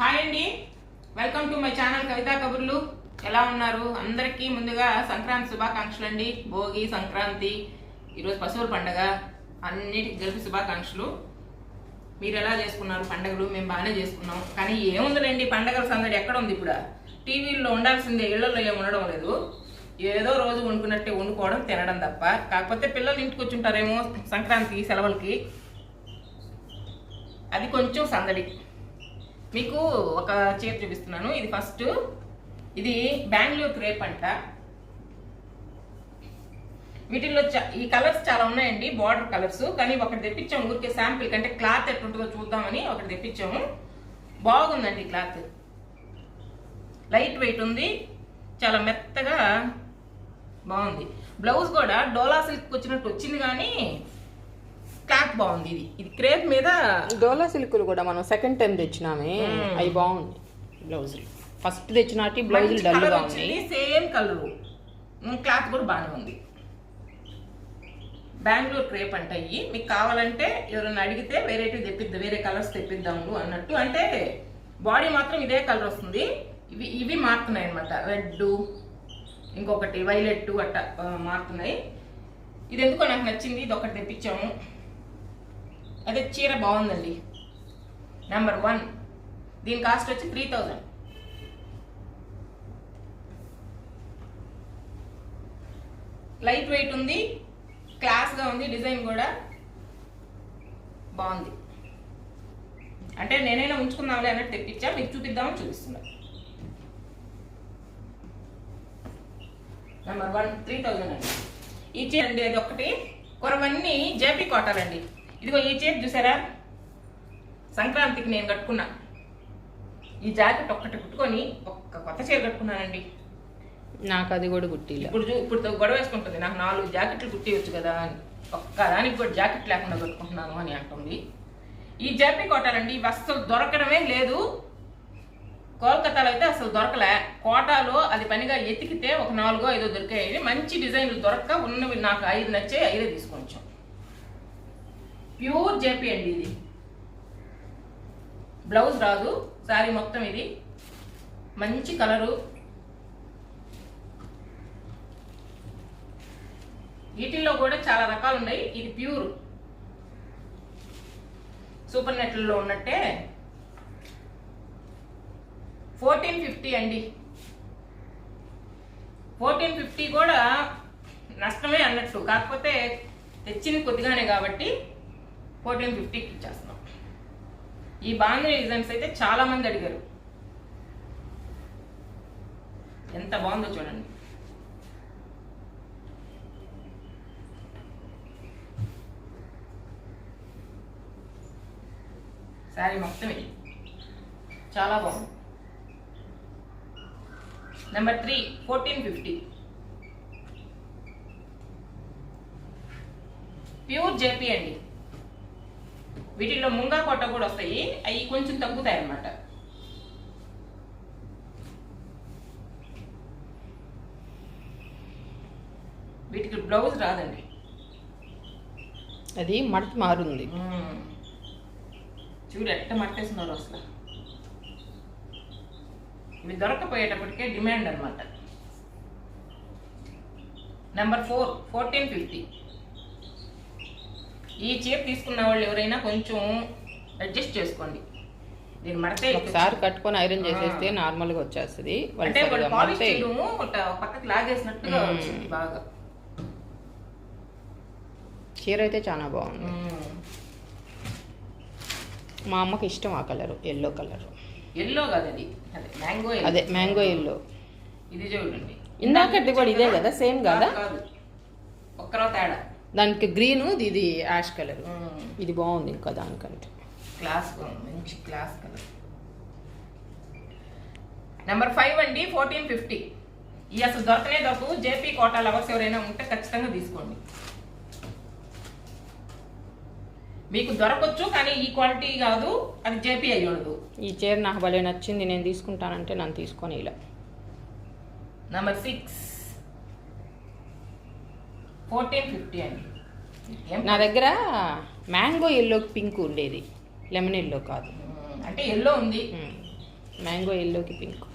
Hi అండి, welcome to my channel కవితా కబుర్లు. ఎలా ఉన్నారు? అందరికీ ముందుగా సంక్రాంతి శుభాకాంక్షలు అండి. భోగి, సంక్రాంతి, ఈరోజు పశువుల పండగ, అన్నిటికి కలిపి శుభాకాంక్షలు. మీరు ఎలా చేసుకున్నారు పండగలు? మేము బాగానే చేసుకున్నాం. కానీ ఏముందిలేండి, పండగల సందడి ఎక్కడ ఉంది ఇప్పుడు? టీవీల్లో ఉండాల్సిందే, ఇళ్లలో ఏమి ఉండడం లేదు. ఏదో రోజు వండుకున్నట్టే వండుకోవడం, తినడం తప్ప. కాకపోతే పిల్లలు ఇంటికి వచ్చి ఉంటారేమో సంక్రాంతి సెలవులకి, అది కొంచెం సందడి. మీకు ఒక చీర చూపిస్తున్నాను. ఇది ఫస్ట్, ఇది బెంగళూరు క్రేప్ అంట. వీటిల్లో ఈ కలర్స్ చాలా ఉన్నాయండి, బార్డర్ కలర్స్. కానీ ఒకటి తెప్పించాము ఊరికే శాంపిల్ కంటే, క్లాత్ ఎట్లుంటుందో చూద్దామని ఒకటి తెప్పించాము. బాగుందండి క్లాత్, లైట్ వెయిట్ ఉంది, చాలా మెత్తగా బాగుంది. బ్లౌజ్ కూడా డోలా సిల్క్ వచ్చినట్టు వచ్చింది, కానీ క్లాత్ బాగుంది. ఇది క్రేప్ మీద డోలా సిల్కులు కూడా మనం సెకండ్ టైం తెచ్చినామే, అవి బాగుంది. బ్లౌజులు ఫస్ట్ తెచ్చినట్టు బ్లౌజులు డల్గా ఉన్నాయి, సేమ్ కలర్, క్లాత్ కూడా బాగానే ఉంది. బెంగళూరు క్రేప్ అంట. ఇవి మీకు కావాలంటే ఎవరైనా అడిగితే వేరే కలర్స్ తెప్పిద్దాము అన్నట్టు. అంటే బాడీ మాత్రం ఇదే కలర్ వస్తుంది, ఇవి మారుతున్నాయి అనమాట. రెడ్, ఇంకొకటి వైలెట్ అట్ట మారుతున్నాయి. ఇది ఎందుకో నాకు నచ్చింది, ఇది ఒకటి తెప్పించాము. అదే చీర బాగుందండి, నెంబర్ 1. దీని కాస్ట్ వచ్చి 3000. లైట్ వెయిట్ ఉంది, క్లాస్గా ఉంది, డిజైన్ కూడా బాగుంది. అంటే నేనైనా ఉంచుకుందాంలే అన్నట్టు తెప్పించా, మీకు చూపిద్దామని చూపిస్తున్నా. నెంబర్ 1 3000 అండి. ఈ చీర అండి, అది ఒకటి. కొరవన్నీ జేపీ కాటన్ అండి. ఇదిగో ఈ చీర చూసారా, సంక్రాంతికి నేను కట్టుకున్నా. ఈ జాకెట్ ఒక్కటి కుట్టుకొని ఒక్క కొత్త చీర కట్టుకున్నానండి. నాకు అది కూడా కుట్టిలా. ఇప్పుడు గొడవ వేసుకుంటుంది, నాకు 4 జాకెట్లు కుట్టివచ్చు కదా అని. ఒక్కదానికి కూడా జాకెట్ లేకుండా కట్టుకుంటున్నాను అని అంటుంది. ఈ జేపీ కాటన్ అండి, ఇవి అస్సలు దొరకడమే లేదు. కోల్కతాలో అయితే అసలు దొరకలే. కోటాలో అది పనిగా ఎతికితే ఒక 4-5 దొరికాయి. మంచి డిజైన్లు దొరక్క ఉన్నవి నాకు 5 నచ్చాయి, 5 తీసుకొచ్చాం. ప్యూర్ జేపీ అండి. ఇది బ్లౌజ్ రాదు, శారీ మొత్తం ఇది మంచి కలరు. వీటిల్లో కూడా చాలా రకాలు ఉన్నాయి. ఇది ప్యూర్ సూపర్ నెట్లలో ఉన్నట్టే 1450 అండి. 1450 కూడా నష్టమే అన్నట్టు, కాకపోతే తెచ్చింది కొద్దిగానే కాబట్టి 1450కి ఇచ్చేస్తున్నాం. ఈ బాంధనీ డిజైన్స్ అయితే చాలా మంది అడిగారు. ఎంత బాగుందో చూడండి. శారీ మొత్తం ఇది చాలా బాగుంది. నెంబర్ 3 1450 ప్యూర్ జేపీ అండి. వీటిల్లో ముంగా కోట కూడా వస్తాయి, అవి కొంచెం తగ్గుతాయి అన్నమాట. వీటికి బ్లౌజ్ రాదండి, అది మడత మారుంది. చూడు ఎట్ట మట్టేస్తున్నారు అసలు. ఇవి దొరకపోయేటప్పటికే డిమాండ్ అనమాట. నెంబర్ 4 1450. ఈ చీర తీసుకున్న వాళ్ళు ఎవరైనా కొంచెం అడ్జస్ట్ చేసుకోండి. దీని మడతే ఒకసారి కట్టుకొని ఐరన్ చేసేస్తే నార్మల్గా వచ్చేస్తుంది. అంటే పాలిష్ చేయడము పక్కకి లాగేసినట్టుగా వచ్చింది బాగా. చీర అయితే చాలా బాగుంది. మా అమ్మకి ఇష్టం ఆ కలర్, ఎల్లో కలర్. ఎల్లో కాదండి, అదే మ్యాంగో. అదే మ్యాంగో ఎల్లో. ఇది చూడండి, ఇందాకది కూడా ఇదే కదా, సేమ్ కదా? ఒక్కరో తేడా. దానికి గ్రీన్, ఇది యాష్ కలర్. ఇది బాగుంది ఇంకా దానికంటే. క్లాస్ మంచి క్లాస్ కలర్. నెంబర్ 5 అండి 1450. ఈ అసలు దొరకనే దొరకవు. జేపీ కోటా లవర్స్ ఎవరైనా ఉంటే ఖచ్చితంగా తీసుకోండి. మీకు దొరకవచ్చు, కానీ ఈ క్వాలిటీ కాదు, అది జేపీ అయ్యి ఉండదు. ఈ చీర నాకు భలే నచ్చింది, నేను తీసుకుంటానంటే నన్ను తీసుకొని ఇలా. నెంబర్ 6 1450 అండి. నా దగ్గర మ్యాంగో ఎల్లో పింక్ ఉండేది, లెమన్ ఎల్లో కాదు. అంటే ఎల్లో ఉంది, మ్యాంగో ఎల్లోకి పింక్.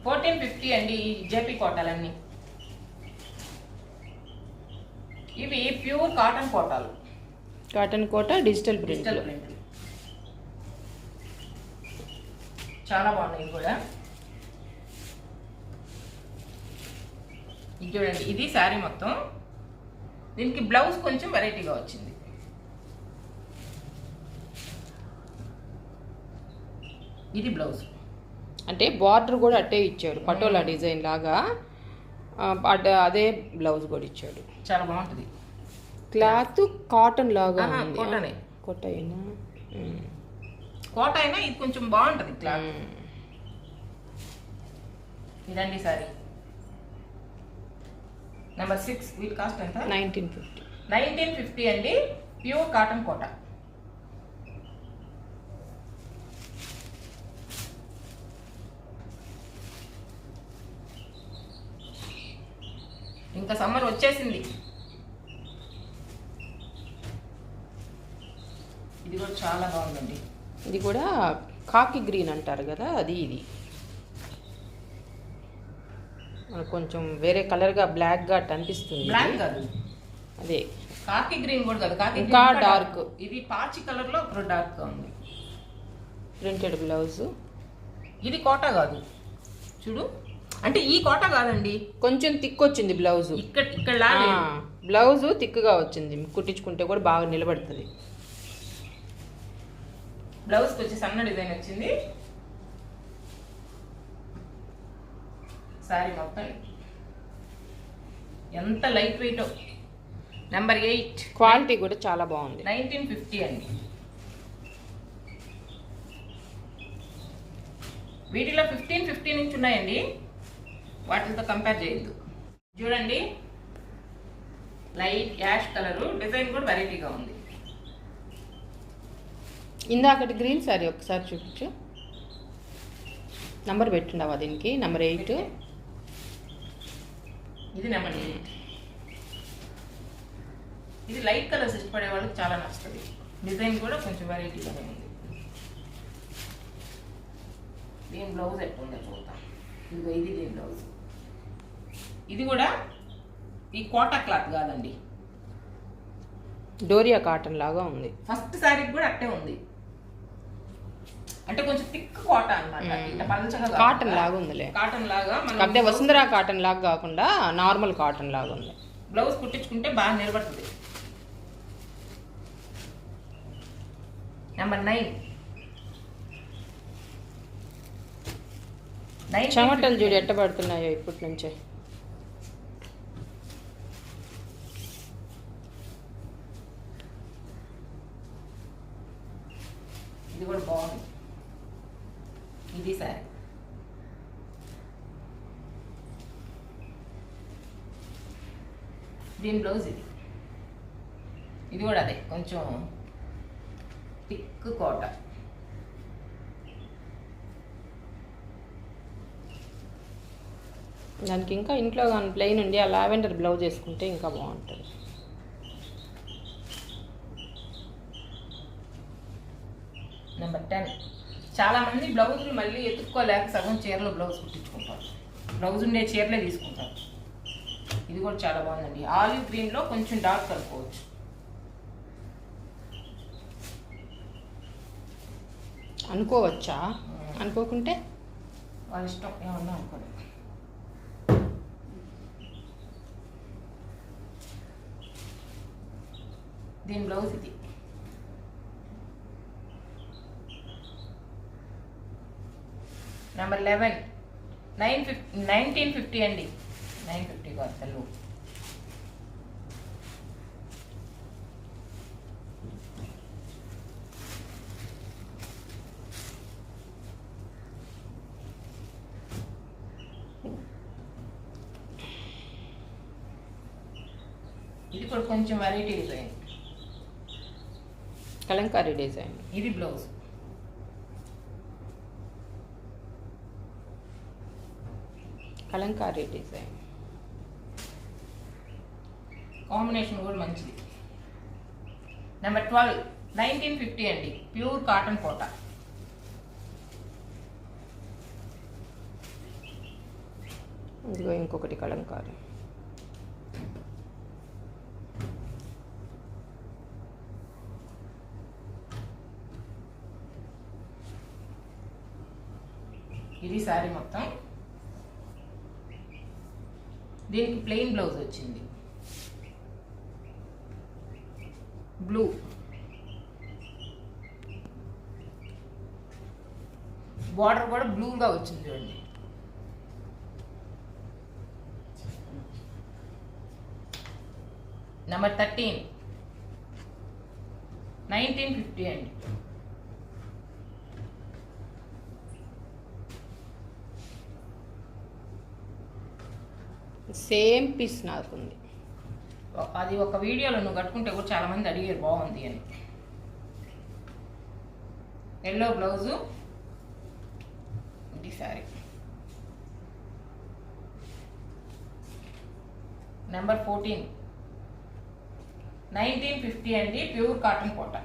1450 అండి ఈ జేపీ కోటాలన్నీ. ఇవి ప్యూర్ కాటన్ కోటాలు. కాటన్ కోట డిజిటల్ ప్రింట్. డిజిటల్ ప్రింట్ చాలా బాగున్నాయి ఇవి కూడా. ఇది చూడండి, ఇది శారీ మొత్తం. దీనికి బ్లౌజ్ కొంచెం వెరైటీగా వచ్చింది. ఇది బ్లౌజ్. అంటే బార్డర్ కూడా అట్టే ఇచ్చాడు, పటోలా డిజైన్ లాగా. అదే బ్లౌజ్ కూడా ఇచ్చాడు. చాలా బాగుంటుంది. క్లాత్ కాటన్ లాగా ఉంది. కోటనే. కోటైనా కోట అయినా ఇది కొంచెం బాగుంటుంది క్లాత్. ఇదండి సారీ నెంబర్ 6. వీటి కాస్ట్ ఎంత? 1950. 1950 అండి, ప్యూర్ కాటన్ కోట. ఇంకా సమ్మర్ వచ్చేసింది. ఇది కూడా చాలా బాగుందండి. ఇది కూడా కాకి గ్రీన్ అంటారు కదా, అది. ఇది మనకు కొంచెం వేరే కలర్గా బ్లాక్గా అనిపిస్తుంది. బ్లాక్ కాదు, అదే కాకి గ్రీన్ కూడా కాదు, కాకి ఇంకా గ్రీన్ డార్క్. ఇది పాచి కలర్ లో ఇప్పుడు డార్క్ గా ఉంది. Printed blouse. ఇది కోట కాదు చూడు, అంటే ఈ కోట కాదండి, కొంచెం థిక్ వచ్చింది బ్లౌజ్. ఇక్కడ బ్లౌజ్ థిక్గా వచ్చింది, కుట్టించుకుంటే కూడా బాగా నిలబడుతుంది. బ్లౌజ్ వచ్చి సన్న డిజైన్ వచ్చింది. సారీ మొత్తం ఎంత లైట్ వెయిట్. నెంబర్ 8. క్వాలిటీ కూడా చాలా బాగుంది. 1950 అండి. వీటిలో 1550 నుంచి ఉన్నాయండి, వాటితో కంపేర్ చేయొద్దు. చూడండి, లైట్ యాష్ కలరు, డిజైన్ కూడా వెరైటీగా ఉంది. ఇందాకటి గ్రీన్ సారీ ఒకసారి చూపించు. నంబర్ పెట్టుండవా దీనికి? నెంబర్ 8. ఇది నెంబర్ 8. ఇది లైట్ కలర్స్ ఇష్టపడే వాళ్ళకి చాలా నచ్చుతుంది. డిజైన్ కూడా కొంచెం వెరైటీగానే ఉంది. దీని బ్లౌజ్ ఎట్లుందో చూద్దాం. ఇదిగో ఇది దీని బ్లౌజ్. ఇది కూడా ఈ కోటా క్లాత్ కాదండి, డోరియా కాటన్ లాగా ఉంది. ఫస్ట్ శారీకి కూడా అట్టే ఉంది, అంటే కొంచెం థిక్ కోట అన్నమాట. కాటన్ లాగా ఉందిలే, కాటన్ లాగా. అంటే వసుంధరా కాటన్ లాగా కాకుండా నార్మల్ కాటన్ లాగా ఉంది. బ్లౌజ్ కుట్టించుకుంటే బాగా నిలబడుతుంది. నెంబర్ 9. చెమటలు చూడు ఎట్ట పడుతున్నాయో ఇప్పటి నుంచే. ఇది కూడా బాగుంది. ఇది సారీ. దీని బ్లౌజ్ ఇది. ఇది కూడా అదే కొంచెం థిక్ కోట. దానికి ఇంకా ఇంట్లో కానీ ప్లెయిన్ ఉండి ఆ లావెండర్ బ్లౌజ్ వేసుకుంటే ఇంకా బాగుంటుంది. నెంబర్ 10. చాలా మంది బ్లౌజులు మళ్ళీ ఎత్తుక్కోలేక సగం చీరలో బ్లౌజ్ కుట్టించుకుంటారు, బ్లౌజ్ ఉండే చీరలే తీసుకుంటారు. ఇది కూడా చాలా బాగుందండి. ఆలివ్ గ్రీన్లో కొంచెం డార్క్ కలుపుకోవచ్చు. అనుకోవచ్చా? అనుకోకుంటే వాళ్ళ ఇష్టం, ఏమన్నా అనుకోండి. దీని బ్లౌజ్ ఇది. నెంబర్ 11. 1950 అండి. 950 కాదు తెలుగు. ఇది కూడా కొంచెం వెరైటీ డిజైన్, కలంకారీ డిజైన్. ఇది బ్లౌజ్. కలంకారీ డిజైన్ కాంబినేషన్ కూడా మంచిది. నెంబర్ 12. 1950 అండి, ప్యూర్ కాటన్ కోట. ఇదిగో ఇంకొకటి కలంకారీ. ఇది శారీ మొత్తం. దీనికి ప్లెయిన్ బ్లౌజ్ వచ్చింది, బ్లూ. బార్డర్ కూడా బ్లూగా వచ్చింది చూడండి. నెంబర్ 13, 1950 అండి. సేమ్ పీస్ నాకుంది. అది ఒక వీడియోలో నువ్వు కట్టుకుంటే కూడా చాలా మంది అడిగారు బాగుంది అని. ఎల్లో బ్లౌజు, ఇది సారీ. నెంబర్ 14, 1950 అండి, ప్యూర్ కాటన్ కోట.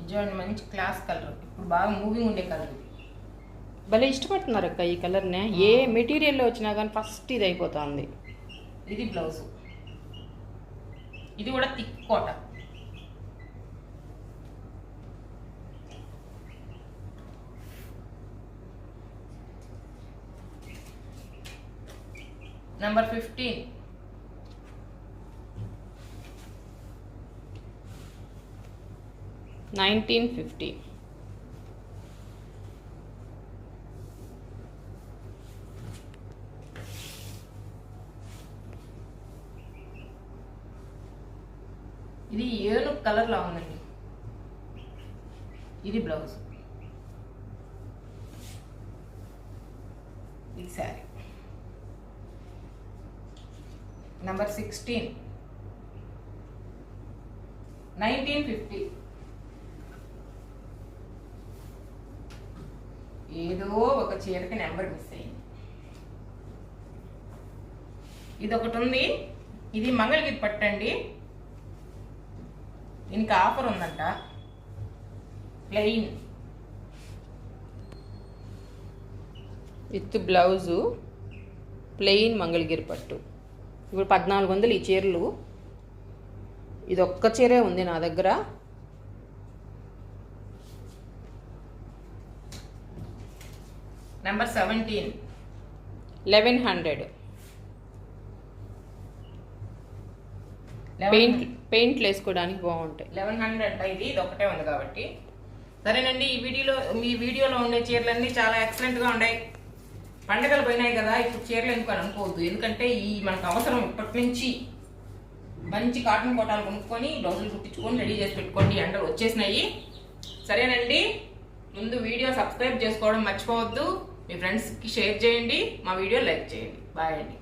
చూడండి, మంచి క్లాస్ కలర్, ఇప్పుడు బాగా మూవింగ్ ఉండే కలర్ ఇది. భలే ఇష్టపడుతున్నారు అక్క ఈ కలర్నే. ఏ మెటీరియల్లో వచ్చినా కానీ ఫస్ట్ ఇది అయిపోతుంది. ఇది బ్లౌజ్, ఇది కూడా థిక్ కోట. నెంబర్ 15, 1950. ఇది ఏను కలర్ లా ఉందండి. ఇది బ్లౌజ్, ఇది శారీ. నెంబర్ 16, 1950. ఏదో ఒక చీరకి నెంబర్ మిస్ అయింది. ఇది ఒకటి ఉంది, ఇది మంగళగిరి పట్టండి. దీనికి ఆఫర్ ఉందంట. Plain with blouse, plain Mangalagiri పట్టు. ఇప్పుడు 1400 ఈ చీరలు. ఇది ఒక్క చీరే ఉంది నా దగ్గర. నెంబర్ 17, 1100. పెయింట్లు వేసుకోవడానికి బాగుంటాయి. 1100 అంట. ఇది ఒకటే ఉంది కాబట్టి సరేనండి. మీ వీడియోలో ఉండే చీరలన్నీ చాలా ఎక్సలెంట్గా ఉన్నాయి. పండగలు పోయినాయి కదా, ఇప్పుడు చీరలు ఎందుకు అని అనుకోవద్దు. ఎందుకంటే మనకు అవసరం ఇప్పటి నుంచి. మంచి కాటన్ కోటాలు కొనుక్కొని బ్లౌజులు కుట్టించుకొని రెడీ చేసి పెట్టుకోండి, ఎండలు వచ్చేసినాయి. సరేనండి, ముందు వీడియో సబ్స్క్రైబ్ చేసుకోవడం మర్చిపోవద్దు. మీ ఫ్రెండ్స్కి షేర్ చేయండి, మా వీడియో లైక్ చేయండి. బాయ్ అండి.